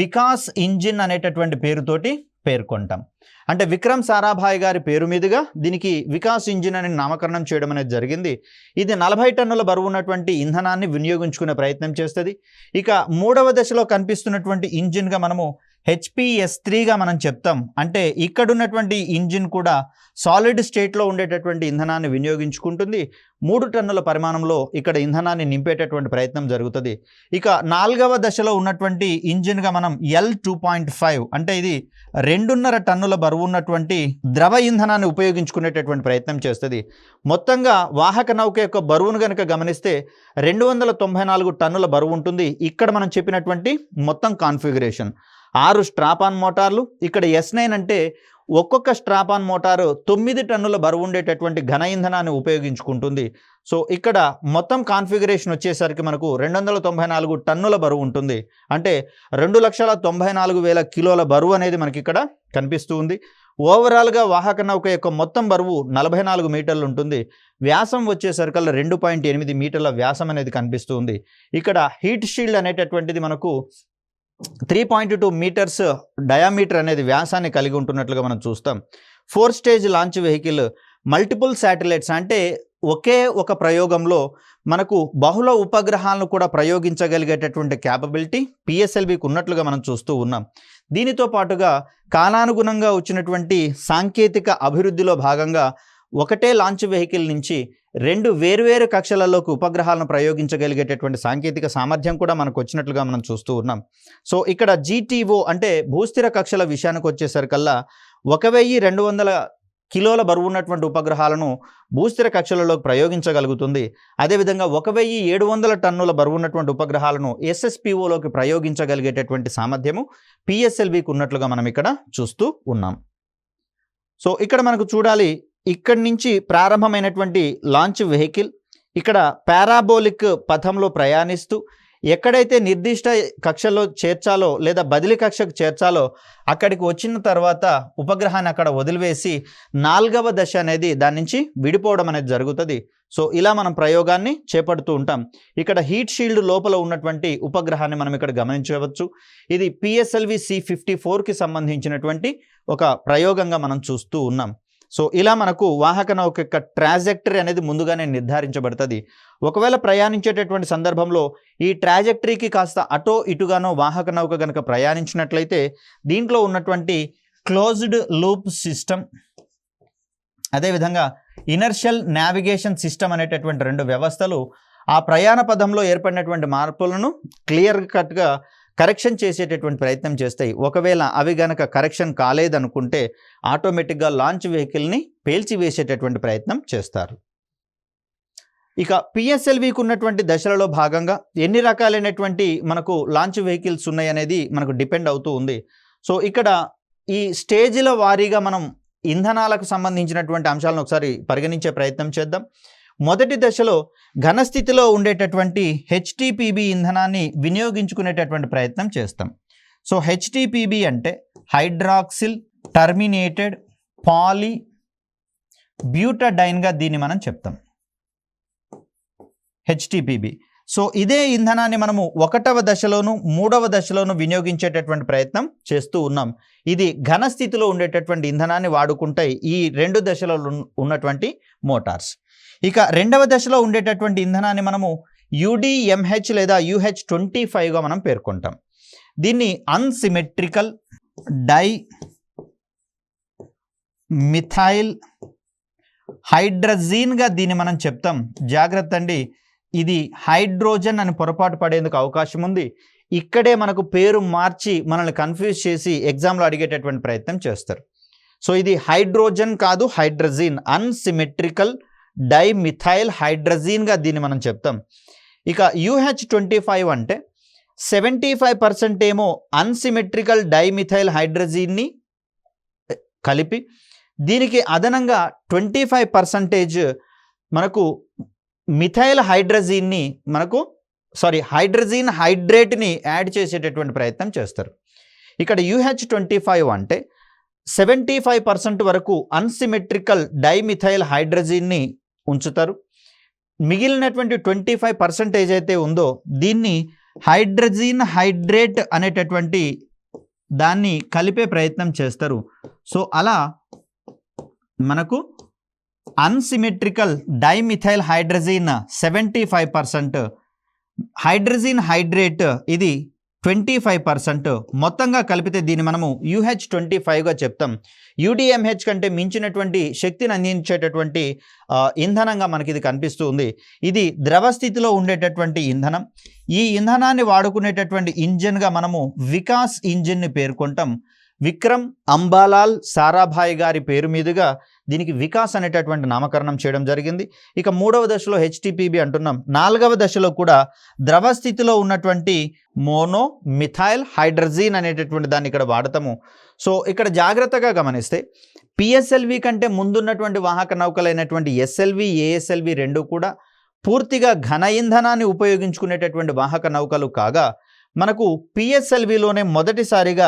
వికాస్ ఇంజిన్ అనేటటువంటి పేరుతోటి పేర్కొంటాం. అంటే విక్రమ్ సారాభాయ్ గారి పేరు మీదుగా దీనికి వికాస్ ఇంజిన్ అని నామకరణం చేయడం అనేది జరిగింది. ఇది 40 టన్నుల బరువు ఉన్నటువంటి ఇంధనాన్ని వినియోగించుకునే ప్రయత్నం చేస్తుంది. ఇక మూడవ దశలో కనిపిస్తున్నటువంటి ఇంజిన్గా మనము HPS3గా మనం చెప్తాం. అంటే ఇక్కడ ఉన్నటువంటి ఇంజిన్ కూడా సాలిడ్ స్టేట్లో ఉండేటటువంటి ఇంధనాన్ని వినియోగించుకుంటుంది. 3 టన్నుల పరిమాణంలో ఇక్కడ ఇంధనాన్ని నింపేటటువంటి ప్రయత్నం జరుగుతుంది. ఇక నాలుగవ దశలో ఉన్నటువంటి ఇంజిన్గా మనం L2.5 అంటే ఇది 2.5 టన్నుల బరువు ఉన్నటువంటి ద్రవ ఇంధనాన్ని ఉపయోగించుకునేటటువంటి ప్రయత్నం చేస్తుంది. మొత్తంగా వాహక నౌక యొక్క బరువును కనుక గమనిస్తే 294 టన్నుల బరువు ఉంటుంది. ఇక్కడ మనం చెప్పినటువంటి మొత్తం కాన్ఫిగరేషన్ 6 స్ట్రాపాన్ మోటార్లు. ఇక్కడ S9 అంటే ఒక్కొక్క స్ట్రాపాన్ మోటారు 9 టన్నుల బరువు ఉండేటటువంటి ఘన ఇంధనాన్ని ఉపయోగించుకుంటుంది. సో ఇక్కడ మొత్తం కాన్ఫిగరేషన్ వచ్చేసరికి మనకు 294 టన్నుల బరువు ఉంటుంది. అంటే 2,94,000 కిలోల బరువు అనేది మనకి ఇక్కడ కనిపిస్తూ ఉంది. ఓవరాల్గా వాహక నౌక యొక్క మొత్తం బరువు 44 మీటర్లు ఉంటుంది. వ్యాసం వచ్చేసరికల్లా 2.8 మీటర్ల వ్యాసం అనేది కనిపిస్తూ ఉంది. ఇక్కడ హీట్ షీల్డ్ అనేటటువంటిది మనకు 3.2 మీటర్స్ డయామీటర్ అనేది వ్యాసాన్ని కలిగి ఉంటున్నట్లుగా మనం చూస్తాం. 4 stage launch vehicle multiple satellites అంటే ఒకే ఒక ప్రయోగంలో మనకు బహుళ ఉపగ్రహాలను కూడా ప్రయోగించగలిగేటటువంటి క్యాపబిలిటీ PSLVకి ఉన్నట్లుగా మనం చూస్తూ ఉన్నాం. దీనితో పాటుగా కాలానుగుణంగా వచ్చినటువంటి సాంకేతిక అభివృద్ధిలో భాగంగా ఒకటే లాంచ్ వెహికల్ నుంచి 2 వేర్వేరు కక్షలలోకి ఉపగ్రహాలను ప్రయోగించగలిగేటటువంటి సాంకేతిక సామర్థ్యం కూడా మనకు వచ్చినట్లుగా మనం చూస్తూ ఉన్నాం. సో ఇక్కడ GTO అంటే భూస్థిర కక్షల విషయానికి వచ్చేసరికల్లా 1200 కిలోల బరువు ఉన్నటువంటి ఉపగ్రహాలను భూస్థిర కక్షలలోకి ప్రయోగించగలుగుతుంది. అదేవిధంగా 1700 టన్నుల బరువు ఉన్నటువంటి ఉపగ్రహాలను SSPOలోకి ప్రయోగించగలిగేటటువంటి సామర్థ్యము PSLVకి ఉన్నట్లుగా మనం ఇక్కడ చూస్తూ ఉన్నాం. సో ఇక్కడ మనకు చూడాలి, ఇక్కడి నుంచి ప్రారంభమైనటువంటి లాంచ్ వెహికల్ ఇక్కడ పారాబోలిక్ పథంలో ప్రయాణిస్తూ ఎక్కడైతే నిర్దిష్ట కక్షలో చేర్చాలో లేదా బదిలీ కక్షకు చేర్చాలో అక్కడికి వచ్చిన తర్వాత ఉపగ్రహాన్ని అక్కడ వదిలివేసి 4వ దశ అనేది దాని నుంచి విడిపోవడం అనేది జరుగుతుంది. సో ఇలా మనం ప్రయోగాన్ని చేపడుతూ ఉంటాం. ఇక్కడ హీట్ షీల్డ్ లోపల ఉన్నటువంటి ఉపగ్రహాన్ని మనం ఇక్కడ గమనించవచ్చు. ఇది PSLV C54కి సంబంధించినటువంటి ఒక ప్రయోగంగా మనం చూస్తూ ఉన్నాం. సో ఇలా మనకు వాహక నౌక యొక్క ట్రాజెక్టరీ అనేది ముందుగానే నిర్ధారించబడుతుంది. ఒకవేళ ప్రయాణించేటటువంటి సందర్భంలో ఈ ట్రాజెక్టరీకి కాస్త అటో ఇటుగానో వాహక నౌక కనుక ప్రయాణించినట్లయితే దీంట్లో ఉన్నటువంటి క్లోజ్డ్ లూప్ సిస్టమ్, అదేవిధంగా ఇనర్షియల్ నావిగేషన్ సిస్టమ్ అనేటటువంటి 2 వ్యవస్థలు ఆ ప్రయాణ పదంలో ఏర్పడినటువంటి మార్పులను క్లియర్ కట్గా కరెక్షన్ చేసేటటువంటి ప్రయత్నం చేస్తాయి. ఒకవేళ అవి గనక కరెక్షన్ కాలేదనుకుంటే ఆటోమేటిక్గా లాంచ్ వెహికల్ని పేల్చివేసేటటువంటి ప్రయత్నం చేస్తారు. ఇక PSLVకి ఉన్నటువంటి దశలలో భాగంగా ఎన్ని రకాలైనటువంటి మనకు లాంచ్ వెహికల్స్ ఉన్నాయి అనేది మనకు డిపెండ్ అవుతూ ఉంది. సో ఇక్కడ ఈ స్టేజ్ల వారీగా మనం ఇంధనాలకు సంబంధించినటువంటి అంశాలను ఒకసారి పరిగణించే ప్రయత్నం చేద్దాం. మొదటి దశలో ఘనస్థితిలో ఉండేటటువంటి HTPB ఇంధనాన్ని వినియోగించుకునేటటువంటి ప్రయత్నం చేస్తాం. సో HTPB అంటే హైడ్రాక్సిల్ టర్మినేటెడ్ పాలీ బ్యూటడైన్గా దీన్ని మనం చెప్తాం, HTPB. సో ఇదే ఇంధనాన్ని మనము 1వ దశలోను 3వ దశలోను వినియోగించేటటువంటి ప్రయత్నం చేస్తూ ఉన్నాం. ఇది ఘన స్థితిలో ఉండేటటువంటి ఇంధనాన్ని వాడుకుంటాయి ఈ 2 దశలలో ఉన్నటువంటి మోటార్స్. ఇక 2వ దశలో ఉండేటటువంటి ఇంధనాన్ని మనము UDMH లేదా UH25గా మనం పేర్కొంటాం. దీన్ని అన్సిమెట్రికల్ డై మిథైల్ హైడ్రజీన్గా దీన్ని మనం చెప్తాం. జాగ్రత్త అండి, ఇది హైడ్రోజన్ అని పొరపాటు పడేందుకు అవకాశం ఉంది. ఇక్కడే మనకు పేరు మార్చి మనల్ని కన్ఫ్యూజ్ చేసి ఎగ్జామ్లో అడిగేటటువంటి ప్రయత్నం చేస్తారు. సో ఇది హైడ్రోజన్ కాదు, హైడ్రజీన్, అన్సిమెట్రికల్ డైమిథైల్ హైడ్రజీన్గా దీన్ని మనం చెప్తాం. ఇక UH25 అంటే 75% ఏమో అన్సిమెట్రికల్ డైమిథైల్ హైడ్రజీన్ని కలిపి దీనికి అదనంగా 25% మనకు మిథైల్ హైడ్రజీన్ని హైడ్రజీన్ హైడ్రేట్ని యాడ్ చేసేటటువంటి ప్రయత్నం చేస్తారు. ఇక్కడ UH25 అంటే 75% వరకు అన్సిమెట్రికల్ డైమిథైల్ హైడ్రజీన్ని ఉంచుతారు. మిగిలినటువంటి 25% ఏదైతే ఉందో దీన్ని హైడ్రజీన్ హైడ్రేట్ అనేటటువంటి దాన్ని కలిపే ప్రయత్నం చేస్తారు. సో అలా మనకు అన్సిమెట్రికల్ డైమిథైల్ హైడ్రజీన్ 75%, హైడ్రజీన్ హైడ్రేట్ ఇది 25%, మొత్తంగా కలిపితే దీన్ని మనము UH25గా చెప్తాం. UDMH కంటే మించినటువంటి శక్తిని అందించేటటువంటి ఇంధనంగా మనకి ఇది కనిపిస్తూ ఉంది. ఇది ద్రవ స్థితిలో ఉండేటటువంటి ఇంధనం. ఈ ఇంధనాన్ని వాడుకునేటటువంటి ఇంజిన్గా మనము వికాస్ ఇంజిన్ని పేర్కొంటాం. విక్రమ్ అంబాలాల్ సారాభాయ్ గారి పేరు మీదుగా దీనికి వికాస్ అనేటటువంటి నామకరణం చేయడం జరిగింది. ఇక 3వ దశలో HTPB అంటున్నాం. 4వ దశలో కూడా ద్రవ స్థితిలో ఉన్నటువంటి మోనో మిథైల్ హైడ్రజీన్ అనేటటువంటి దాన్ని ఇక్కడ వాడతాము. సో ఇక్కడ జాగ్రత్తగా గమనిస్తే PSLV కంటే ముందున్నటువంటి వాహక నౌకలైనటువంటి SLV, ASLV 2 కూడా పూర్తిగా ఘన ఇంధనాన్ని ఉపయోగించుకునేటటువంటి వాహక నౌకలు కాగా మనకు PSLVలోనే మొదటిసారిగా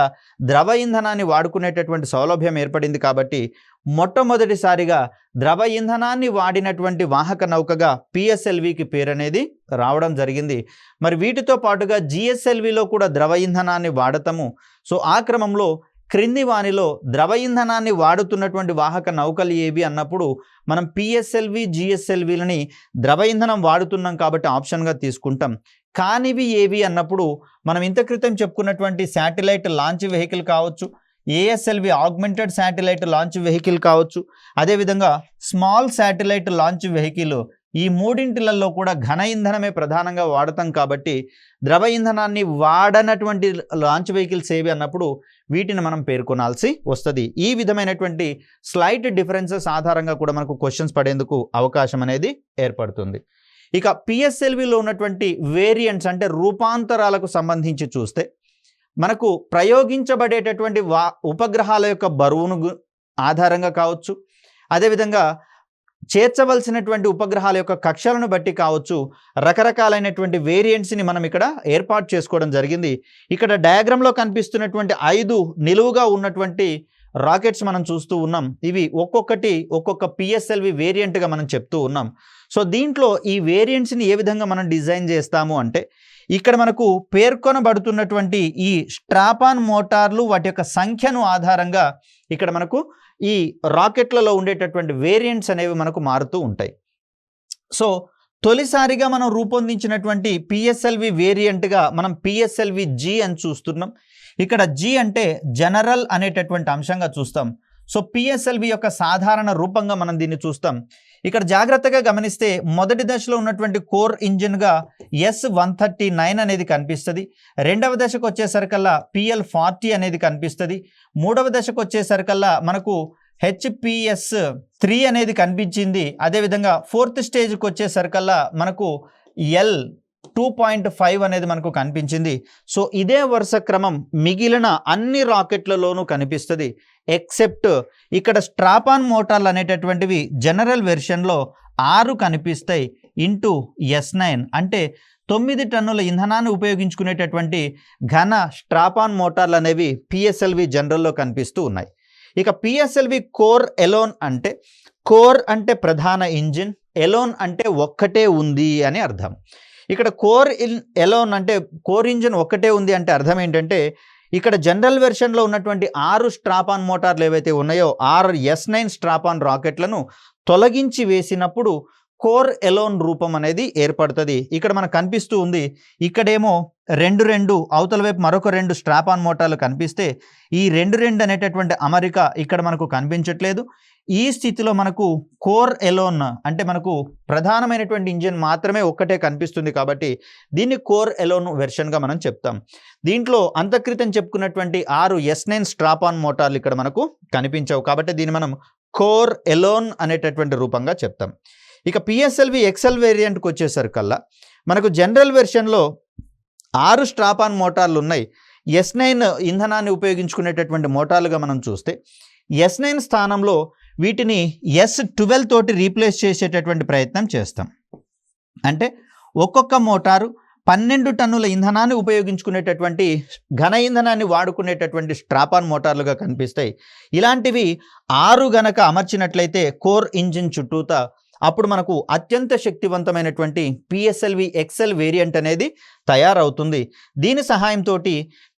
ద్రవ ఇంధనాన్ని వాడుకునేటటువంటి సౌలభ్యం ఏర్పడింది. కాబట్టి మొట్టమొదటిసారిగా ద్రవ ఇంధనాన్ని వాడినటువంటి వాహక నౌకగా PSLVకి పేరు అనేది రావడం జరిగింది. మరి వీటితో పాటుగా GSLVలో కూడా ద్రవ ఇంధనాన్ని వాడతాము. సో ఆ క్రమంలో క్రింది వానిలో ద్రవ ఇంధనాన్ని వాడుతున్నటువంటి వాహక నౌకలు ఏవి అన్నప్పుడు మనం PSLV, GSLVలని ద్రవ ఇంధనం వాడుతున్నాం కాబట్టి ఆప్షన్గా తీసుకుంటాం. కానివి ఏవి అన్నప్పుడు మనం ఇంత క్రితం చెప్పుకున్నటువంటి శాటిలైట్ లాంచ్ వెహికల్ కావచ్చు, ASLV augmented satellite launch vehicle కావచ్చు, అదేవిధంగా స్మాల్ శాటిలైట్ లాంచ్ వెహికల్, ఈ మూడింటిలలో కూడా ఘన ఇంధనమే ప్రధానంగా వాడతాం. కాబట్టి ద్రవ ఇంధనాన్ని వాడనటువంటి లాంచ్ వెహికల్స్ ఏవి అన్నప్పుడు వీటిని మనం పేర్కొనాల్సి వస్తుంది. ఈ విధమైనటువంటి స్లైట్ డిఫరెన్సెస్ ఆధారంగా కూడా మనకు క్వశ్చన్స్ పడేందుకు అవకాశం అనేది ఏర్పడుతుంది. ఇక PSLVలో ఉన్నటువంటి వేరియంట్స్ అంటే రూపాంతరాలకు సంబంధించి చూస్తే మనకు ప్రయోగించబడేటటువంటి ఉపగ్రహాల యొక్క బరువును ఆధారంగా కావచ్చు, అదేవిధంగా చేర్చవలసినటువంటి ఉపగ్రహాల యొక్క కక్షలను బట్టి కావచ్చు, రకరకాలైనటువంటి వేరియంట్స్ని మనం ఇక్కడ ఏర్పాటు చేసుకోవడం జరిగింది. ఇక్కడ డయాగ్రామ్లో కనిపిస్తున్నటువంటి 5 నిలువుగా ఉన్నటువంటి రాకెట్స్ మనం చూస్తూ ఉన్నాం. ఇవి ఒక్కొక్కటి ఒక్కొక్క పిఎస్ఎల్వి వేరియంట్గా మనం చెప్తూ ఉన్నాం. సో దీంట్లో ఈ వేరియంట్స్ని ఏ విధంగా మనం డిజైన్ చేస్తాము అంటే, ఇక్కడ మనకు పేర్కొనబడుతున్నటువంటి ఈ స్ట్రాపాన్ మోటార్లు వాటి యొక్క సంఖ్యను ఆధారంగా ఇక్కడ మనకు ఈ రాకెట్లలో ఉండేటటువంటి వేరియంట్స్ అనేవి మనకు మారుతూ ఉంటాయి. సో తొలిసారిగా మనం రూపొందించినటువంటి పిఎస్ఎల్వి వేరియంట్గా మనం పిఎస్ఎల్వి జీ అని చూస్తున్నాం. ఇక్కడ జీ అంటే జనరల్ అనేటటువంటి అంశంగా చూస్తాం. సో పిఎస్ఎల్వి యొక్క సాధారణ రూపంగా మనం దీన్ని చూస్తాం. ఇక్కడ జాగ్రత్తగా గమనిస్తే మొదటి దశలో ఉన్నటువంటి కోర్ ఇంజిన్గా S139 అనేది కనిపిస్తుంది. రెండవ దశకు వచ్చేసరికల్లా PL40 అనేది కనిపిస్తుంది. మూడవ దశకు వచ్చేసరికల్లా మనకు HPS3 అనేది కనిపించింది. అదేవిధంగా ఫోర్త్ స్టేజ్కి వచ్చేసరికల్లా మనకు L2.5 అనేది మనకు కనిపించింది. సో ఇదే వరుస క్రమం మిగిలిన అన్ని రాకెట్లలోనూ కనిపిస్తుంది. ఎక్సెప్ట్ ఇక్కడ స్ట్రాపాన్ మోటార్లు అనేటటువంటివి జనరల్ వెర్షన్లో 6 కనిపిస్తాయి ఇంటూ S9, అంటే 9 టన్నుల ఇంధనాన్ని ఉపయోగించుకునేటటువంటి ఘన స్ట్రాపాన్ మోటార్లు అనేవి పిఎస్ఎల్వి జనరల్లో కనిపిస్తూ ఉన్నాయి. ఇక పిఎస్ఎల్వి కోర్ ఎలోన్ అంటే, కోర్ అంటే ప్రధాన ఇంజిన్, ఎలోన్ అంటే ఒక్కటే ఉంది అని అర్థం. ఇక్కడ కోర్ ఎలోన్ అంటే కోర్ ఇంజిన్ ఒక్కటే ఉంది అంటే అర్థం ఏంటంటే, ఇక్కడ జనరల్ వెర్షన్లో ఉన్నటువంటి 6 స్ట్రాపాన్ మోటార్లు ఏవైతే ఉన్నాయో 6 S9 స్ట్రాపాన్ రాకెట్లను తొలగించి వేసినప్పుడు కోర్ ఎలోన్ రూపం అనేది ఏర్పడుతుంది. ఇక్కడ మనకు కనిపిస్తూ ఉంది. ఇక్కడేమో 2 అవతల వైపు మరొక 2 స్ట్రాపాన్ మోటార్లు కనిపిస్తే ఈ 2 అనేటటువంటి అమరిక ఇక్కడ మనకు కనిపించట్లేదు. ఈ స్థితిలో మనకు కోర్ ఎలోన్ అంటే మనకు ప్రధానమైనటువంటి ఇంజిన్ మాత్రమే ఒక్కటే కనిపిస్తుంది. కాబట్టి దీన్ని కోర్ ఎలోన్ వెర్షన్గా మనం చెప్తాం. దీంట్లో అంతక్రితం చెప్పుకున్నటువంటి 6 S9 స్ట్రాపాన్ మోటార్లు ఇక్కడ మనకు కనిపించవు. కాబట్టి దీన్ని మనం కోర్ ఎలోన్ అనేటటువంటి రూపంగా చెప్తాం. ఇక పిఎస్ఎల్వి ఎక్సెల్ వేరియంట్కి వచ్చేసరికల్లా మనకు జనరల్ వెర్షన్లో 6 స్ట్రాపాన్ మోటార్లు ఉన్నాయి. S9 ఇంధనాన్ని ఉపయోగించుకునేటటువంటి మోటార్లుగా మనం చూస్తే S9 స్థానంలో వీటిని S12 తోటి రీప్లేస్ చేసేటటువంటి ప్రయత్నం చేస్తాం. అంటే ఒక్కొక్క మోటారు 12 టన్నుల ఇంధనాన్ని ఉపయోగించుకునేటటువంటి ఘన ఇంధనాన్ని వాడుకునేటటువంటి స్ట్రాపాన్ మోటార్లుగా కనిపిస్తాయి. ఇలాంటివి 6 గనక అమర్చినట్లయితే కోర్ ఇంజిన్ చుట్టూతా అప్పుడు మనకు అత్యంత శక్తివంతమైనటువంటి పిఎస్ఎల్వి ఎక్సెల్ వేరియంట్ అనేది తయారవుతుంది. దీని సహాయంతో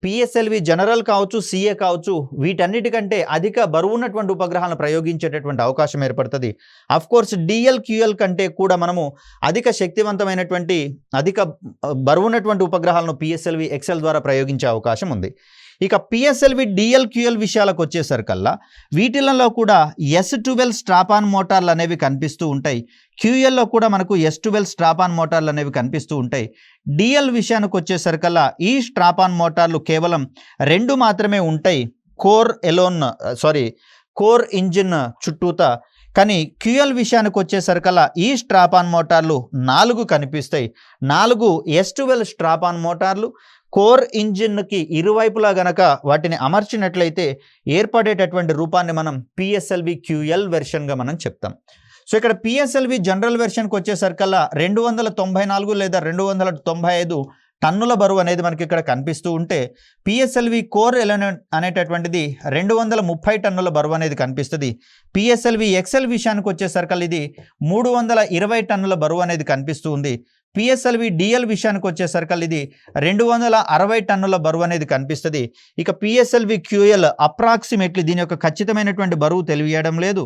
పిఎస్ఎల్వి జనరల్ కావచ్చు, సిఏ కావచ్చు, వీటన్నిటికంటే అధిక బరువు ఉన్నటువంటి ఉపగ్రహాలను ప్రయోగించేటటువంటి అవకాశం ఏర్పడుతుంది. అఫ్కోర్స్ DL-QL కంటే కూడా మనము అధిక శక్తివంతమైనటువంటి అధిక బరువు ఉన్నటువంటి ఉపగ్రహాలను పిఎస్ఎల్వి ఎక్సెల్ ద్వారా ప్రయోగించే అవకాశం ఉంది. ఇక పిఎస్ఎల్వి DL-QL విషయాలకు వచ్చేసరికల్లా వీటిలలో కూడా S12 స్ట్రాపాన్ మోటార్లు అనేవి కనిపిస్తూ ఉంటాయి. QLలో కూడా మనకు S12 స్ట్రాపాన్ మోటార్లు అనేవి కనిపిస్తూ ఉంటాయి. DL విషయానికి వచ్చేసరికల్లా ఈ స్ట్రాపాన్ మోటార్లు కేవలం 2 మాత్రమే ఉంటాయి కోర్ ఇంజిన్ చుట్టూతా. కానీ QL విషయానికి వచ్చేసరికల్లా ఈ స్ట్రాపాన్ మోటార్లు 4 కనిపిస్తాయి. 4 S12 స్ట్రాపాన్ మోటార్లు కోర్ ఇంజిన్కి ఇరువైపులా గనక వాటిని అమర్చినట్లయితే ఏర్పడేటటువంటి రూపాన్ని మనం పిఎస్ఎల్వి QL వెర్షన్గా మనం చెప్తాం. సో ఇక్కడ పిఎస్ఎల్వి జనరల్ వెర్షన్కి వచ్చేసరికల్లా 294 లేదా 295 టన్నుల బరువు అనేది మనకి ఇక్కడ కనిపిస్తూ ఉంటే, పిఎస్ఎల్వి కోర్ ఎలిమెంట్ అనేటటువంటిది 230 టన్నుల బరువు అనేది కనిపిస్తుంది. పిఎస్ఎల్వి ఎక్సెల్ విషయానికి వచ్చేసరికల్లా ఇది 320 టన్నుల బరువు అనేది కనిపిస్తూ ఉంది. పిఎస్ఎల్వి DL విషయానికి వచ్చేసరికల్లా ఇది 260 టన్నుల బరువు అనేది కనిపిస్తుంది. ఇక పిఎస్ఎల్వి QL అప్రాక్సిమేట్లీ దీని యొక్క ఖచ్చితమైనటువంటి బరువు తెలియడం లేదు.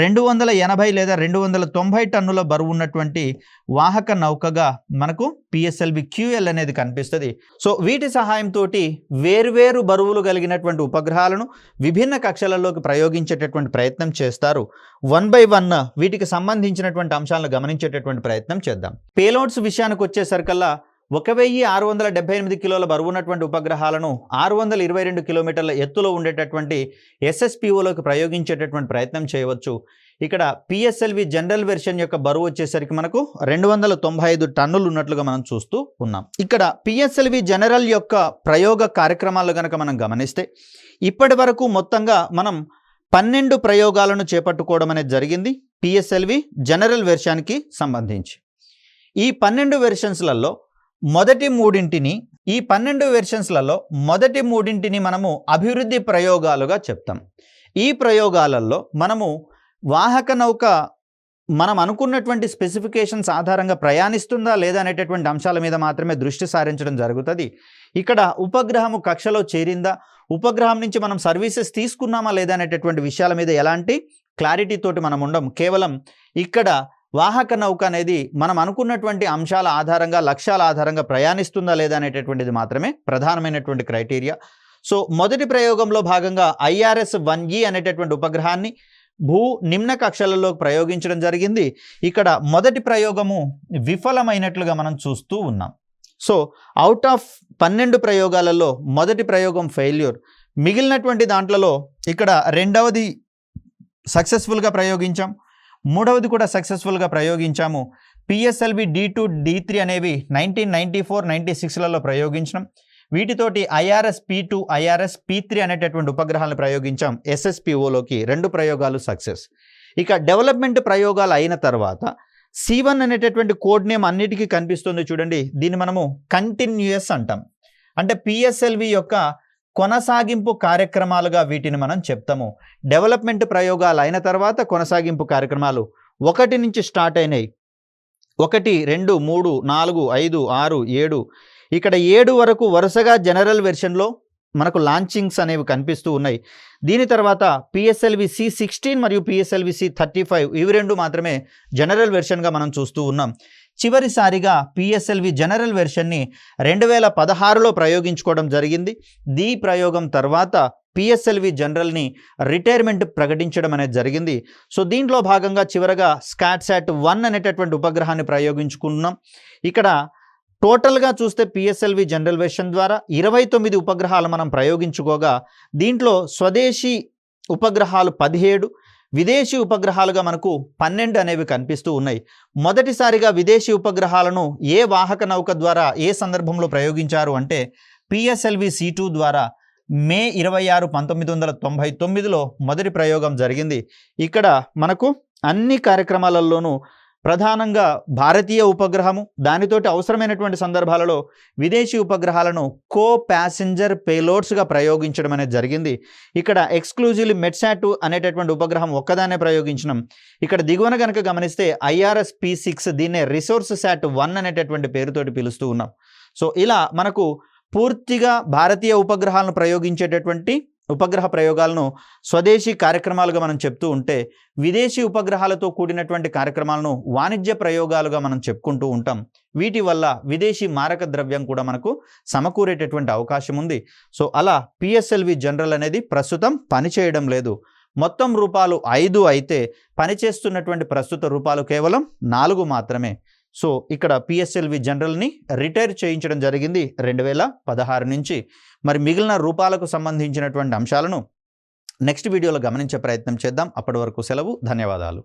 280 లేదా 290 టన్నుల బరువు ఉన్నటువంటి వాహక నౌకగా మనకు పిఎస్ఎల్వి QL అనేది కనిపిస్తుంది. సో వీటి సహాయంతో వేర్వేరు బరువులు కలిగినటువంటి ఉపగ్రహాలను విభిన్న కక్షలలోకి ప్రయోగించేటటువంటి ప్రయత్నం చేస్తారు. 1 by 1 వీటికి సంబంధించినటువంటి అంశాలను గమనించేటటువంటి ప్రయత్నం చేద్దాం. పేలోడ్స్ విషయానికి వచ్చేసరికల్లా 1678 కిలోల బరువు ఉన్నటువంటి ఉపగ్రహాలను 622 కిలోమీటర్ల ఎత్తులో ఉండేటటువంటి SSPOలోకి ప్రయోగించేటటువంటి ప్రయత్నం చేయవచ్చు. ఇక్కడ పిఎస్ఎల్వి జనరల్ వెర్షన్ యొక్క బరువు వచ్చేసరికి మనకు 295 టన్నులు ఉన్నట్లుగా మనం చూస్తూ ఉన్నాం. ఇక్కడ పిఎస్ఎల్వి జనరల్ యొక్క ప్రయోగ కార్యక్రమాలు కనుక మనం గమనిస్తే ఇప్పటి వరకు మొత్తంగా మనం 12 ప్రయోగాలను చేపట్టుకోవడం అనేది జరిగింది. పిఎస్ఎల్వి జనరల్ వెర్షన్కి సంబంధించి. ఈ 12 వెర్షన్స్లలో మొదటి మూడింటిని మనము అభివృద్ధి ప్రయోగాలుగా చెప్తాం. ఈ ప్రయోగాలలో మనము వాహక నౌక మనం అనుకున్నటువంటి స్పెసిఫికేషన్స్ ఆధారంగా ప్రయాణిస్తుందా లేదా అనేటటువంటి అంశాల మీద మాత్రమే దృష్టి సారించడం జరుగుతుంది. ఇక్కడ ఉపగ్రహము కక్షలో చేరిందా, ఉపగ్రహం నుంచి మనం సర్వీసెస్ తీసుకున్నామా లేదా అనేటటువంటి విషయాల మీద ఎలాంటి క్లారిటీ తోటి మనం ఉండం. కేవలం ఇక్కడ వాహక నౌక అనేది మనం అనుకున్నటువంటి అంశాల ఆధారంగా, లక్ష్యాల ఆధారంగా ప్రయాణిస్తుందా లేదా అనేటటువంటిది మాత్రమే ప్రధానమైనటువంటి క్రైటీరియా. సో మొదటి ప్రయోగంలో భాగంగా IRS-1E అనేటటువంటి ఉపగ్రహాన్ని భూ నిమ్న కక్షలలో ప్రయోగించడం జరిగింది. ఇక్కడ మొదటి ప్రయోగము విఫలమైనట్లుగా మనం చూస్తూ ఉన్నాం. సో అవుట్ ఆఫ్ 12 ప్రయోగాలలో మొదటి ప్రయోగం ఫెయిల్యూర్. మిగిలినటువంటి దాంట్లలో ఇక్కడ రెండవది సక్సెస్ఫుల్గా ప్రయోగించాం, మూడవది కూడా సక్సెస్ఫుల్గా ప్రయోగించాము. PSLV D2 D3 అనేవి 1994-96లలో ప్రయోగించడం. వీటితోటి IRS-P2 IRS-P3 అనేటటువంటి ఉపగ్రహాలను ప్రయోగించాం SSPOలోకి. 2 ప్రయోగాలు సక్సెస్. ఇక డెవలప్మెంట్ ప్రయోగాలు అయిన తర్వాత C1 అనేటటువంటి కోడ్ నేమ్ అన్నిటికీ కనిపిస్తుంది చూడండి. దీన్ని మనము కంటిన్యూయస్ అంటాం. అంటే PSLV యొక్క కొనసాగింపు కార్యక్రమాలుగా వీటిని మనం చెప్తాము. డెవలప్మెంట్ ప్రయోగాలు అయిన తర్వాత కొనసాగింపు కార్యక్రమాలు 1 నుంచి స్టార్ట్ అయినాయి. 1, 2, 3, 4, 5, 6, 7. ఇక్కడ 7 వరకు వరుసగా జనరల్ వెర్షన్లో మనకు లాంచింగ్స్ అనేవి కనిపిస్తూ ఉన్నాయి. దీని తర్వాత PSLV C16 మరియు PSLV C35 ఇవి 2 మాత్రమే జనరల్ వెర్షన్గా మనం చూస్తూ ఉన్నాం. చివరిసారిగా PSLV జనరల్ వెర్షన్ని 2016లో ప్రయోగించుకోవడం జరిగింది. ఈ ప్రయోగం తర్వాత PSLV జనరల్ని రిటైర్మెంట్ ప్రకటించడం అనేది జరిగింది. సో దీంట్లో భాగంగా చివరగా SCATSAT-1 అనేటటువంటి ఉపగ్రహాన్ని ప్రయోగించుకున్నాం. ఇక్కడ టోటల్గా చూస్తే PSLV జనరల్ వెర్షన్ ద్వారా 29 ఉపగ్రహాలు మనం ప్రయోగించుకోగా దీంట్లో స్వదేశీ ఉపగ్రహాలు 17, విదేశీ ఉపగ్రహాలుగా మనకు 12 అనేవి కనిపిస్తూ ఉన్నాయి. మొదటిసారిగా విదేశీ ఉపగ్రహాలను ఏ వాహక నౌక ద్వారా ఏ సందర్భంలో ప్రయోగించారు అంటే PSLV C2 ద్వారా మే 26, 1999లో మొదటి ప్రయోగం జరిగింది. ఇక్కడ మనకు అన్ని కార్యక్రమాలలోనూ ప్రధానంగా భారతీయ ఉపగ్రహము, దానితోటి అవసరమైనటువంటి సందర్భాలలో విదేశీ ఉపగ్రహాలను కో ప్యాసింజర్ పేలోడ్స్గా ప్రయోగించడం అనేది జరిగింది. ఇక్కడ ఎక్స్క్లూజివ్లీ మెట్సాట్ అనేటటువంటి ఉపగ్రహం ఒక్కదానే ప్రయోగించినాం. ఇక్కడ దిగువన కనుక గమనిస్తే IRS-P6 దీన్నే రిసోర్స్ SAT-1 అనేటటువంటి పేరుతోటి పిలుస్తూ ఉన్నాం. సో ఇలా మనకు పూర్తిగా భారతీయ ఉపగ్రహాలను ప్రయోగించేటటువంటి ఉపగ్రహ ప్రయోగాలను స్వదేశీ కార్యక్రమాలుగా మనం చెప్తూ ఉంటే, విదేశీ ఉపగ్రహాలతో కూడినటువంటి కార్యక్రమాలను వాణిజ్య ప్రయోగాలుగా మనం చెప్పుకుంటూ ఉంటాం. వీటి వల్ల విదేశీ మారక ద్రవ్యం కూడా మనకు సమకూరేటటువంటి అవకాశం ఉంది. సో అలా PSLV జనరల్ అనేది ప్రస్తుతం పనిచేయడం లేదు. మొత్తం రూపాలు 5 అయితే పనిచేస్తున్నటువంటి ప్రస్తుత రూపాలు కేవలం 4 మాత్రమే. సో ఇక్కడ PSLV జనరల్ని రిటైర్ చేయించడం జరిగింది 2016 నుంచి. మరి మిగిలిన రూపాలకు సంబంధించినటువంటి అంశాలను నెక్స్ట్ వీడియోలో గమనించే ప్రయత్నం చేద్దాం. అప్పటి వరకు సెలవు. ధన్యవాదాలు.